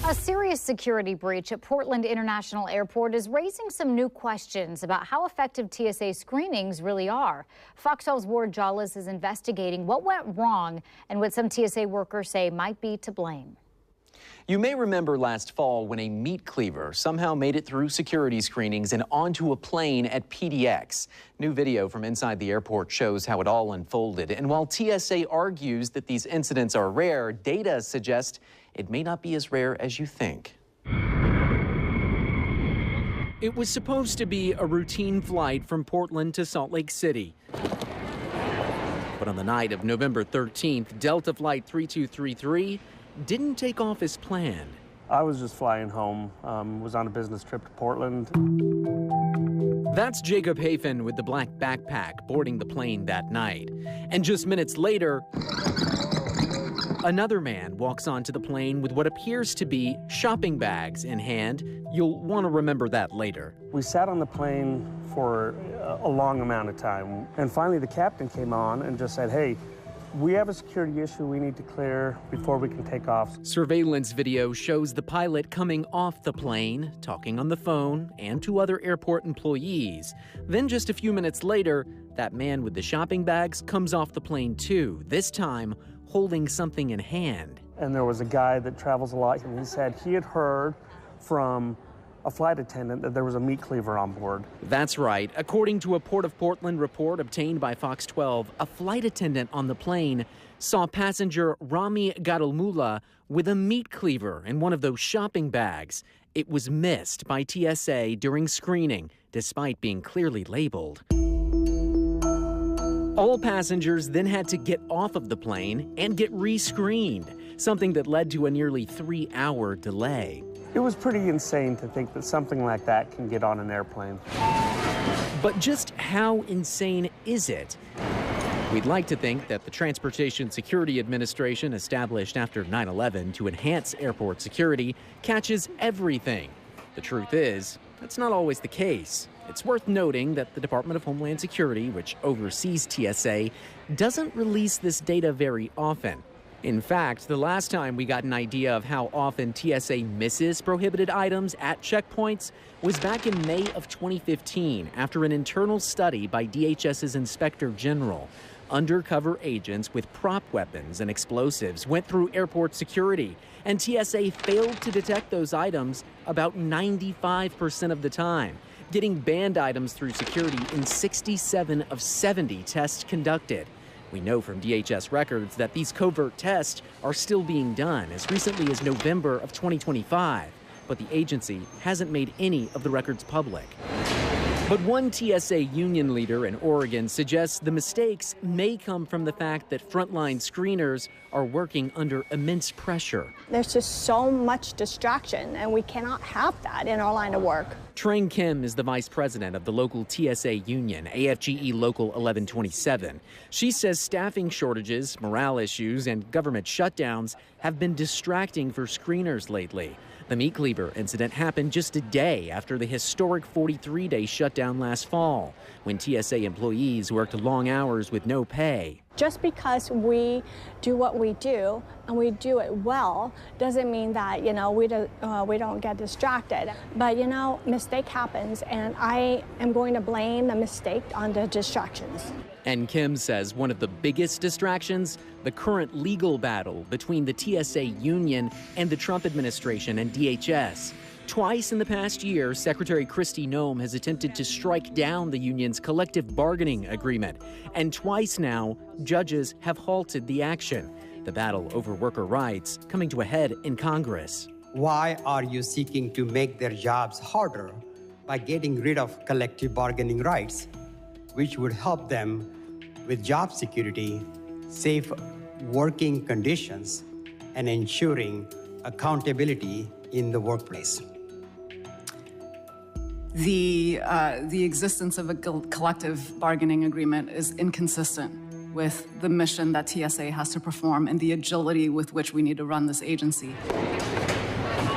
A serious security breach at Portland International Airport is raising some new questions about how effective TSA screenings really are. Fox 12's Jolles is investigating what went wrong and what some TSA workers say might be to blame. You may remember last fall when a meat cleaver somehow made it through security screenings and onto a plane at PDX. New video from inside the airport shows how it all unfolded. And while TSA argues that these incidents are rare, data suggests it may not be as rare as you think. It was supposed to be a routine flight from Portland to Salt Lake City. But on the night of November 13th, Delta Flight 3233 didn't take off as planned. I was just flying home, was on a business trip to Portland. That's Jacob Hafen with the black backpack boarding the plane that night. And just minutes later, another man walks onto the plane with what appears to be shopping bags in hand. You'll want to remember that later. We sat on the plane for a long amount of time, and finally the captain came on and just said, "Hey, we have a security issue we need to clear before we can take off." Surveillance video shows the pilot coming off the plane, talking on the phone, and to other airport employees. Then just a few minutes later, that man with the shopping bags comes off the plane too, this time holding something in hand. And there was a guy that travels a lot, and he said he had heard from a flight attendant that there was a meat cleaver on board. That's right. According to a Port of Portland report obtained by Fox 12, a flight attendant on the plane saw passenger Rami Gadalmula with a meat cleaver in one of those shopping bags. It was missed by TSA during screening, despite being clearly labeled. All passengers then had to get off of the plane and get re-screened, something that led to a nearly 3-hour delay. It was pretty insane to think that something like that can get on an airplane. But just how insane is it? We'd like to think that the Transportation Security Administration, established after 9/11 to enhance airport security, catches everything. The truth is, that's not always the case. It's worth noting that the Department of Homeland Security, which oversees TSA, doesn't release this data very often. In fact, the last time we got an idea of how often TSA misses prohibited items at checkpoints was back in May of 2015 after an internal study by DHS's Inspector General. Undercover agents with prop weapons and explosives went through airport security, and TSA failed to detect those items about 95% of the time, getting banned items through security in 67 of 70 tests conducted. We know from DHS records that these covert tests are still being done as recently as November of 2025, but the agency hasn't made any of the records public. But one TSA union leader in Oregon suggests the mistakes may come from the fact that frontline screeners are working under immense pressure. There's just so much distraction, and we cannot have that in our line of work. Trang Kim is the vice president of the local TSA union, AFGE Local 1127. She says staffing shortages, morale issues, and government shutdowns have been distracting for screeners lately. The meat cleaver incident happened just a day after the historic 43-day shutdown last fall, when TSA employees worked long hours with no pay. Just because we do what we do and we do it well doesn't mean that, we don't get distracted. But, mistake happens, and I am going to blame the mistake on the distractions. And Kim says one of the biggest distractions, the current legal battle between the TSA union and the Trump administration and DHS. Twice in the past year, Secretary Kristi Noem has attempted to strike down the union's collective bargaining agreement. And twice now, judges have halted the action. The battle over worker rights coming to a head in Congress. Why are you seeking to make their jobs harder by getting rid of collective bargaining rights, which would help them with job security, safe working conditions, and ensuring accountability in the workplace? The existence of a collective bargaining agreement is inconsistent with the mission that TSA has to perform and the agility with which we need to run this agency.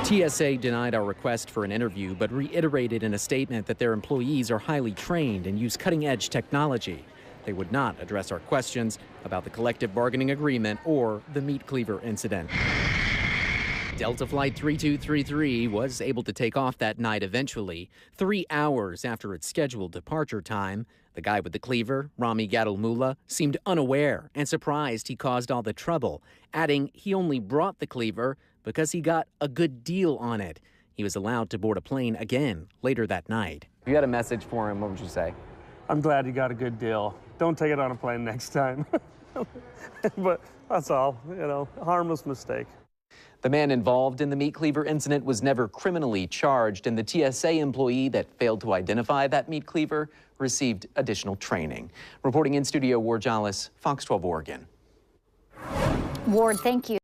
TSA denied our request for an interview, but reiterated in a statement that their employees are highly trained and use cutting-edge technology. They would not address our questions about the collective bargaining agreement or the meat cleaver incident. Delta Flight 3233 was able to take off that night eventually, 3 hours after its scheduled departure time. The guy with the cleaver, Rami Gadalmula, seemed unaware and surprised he caused all the trouble, adding he only brought the cleaver because he got a good deal on it. He was allowed to board a plane again later that night. If you had a message for him, what would you say? I'm glad you got a good deal. Don't take it on a plane next time. But that's all, harmless mistake. The man involved in the meat cleaver incident was never criminally charged, and the TSA employee that failed to identify that meat cleaver received additional training. Reporting in studio, Jolles, Fox 12 Oregon. Ward, thank you.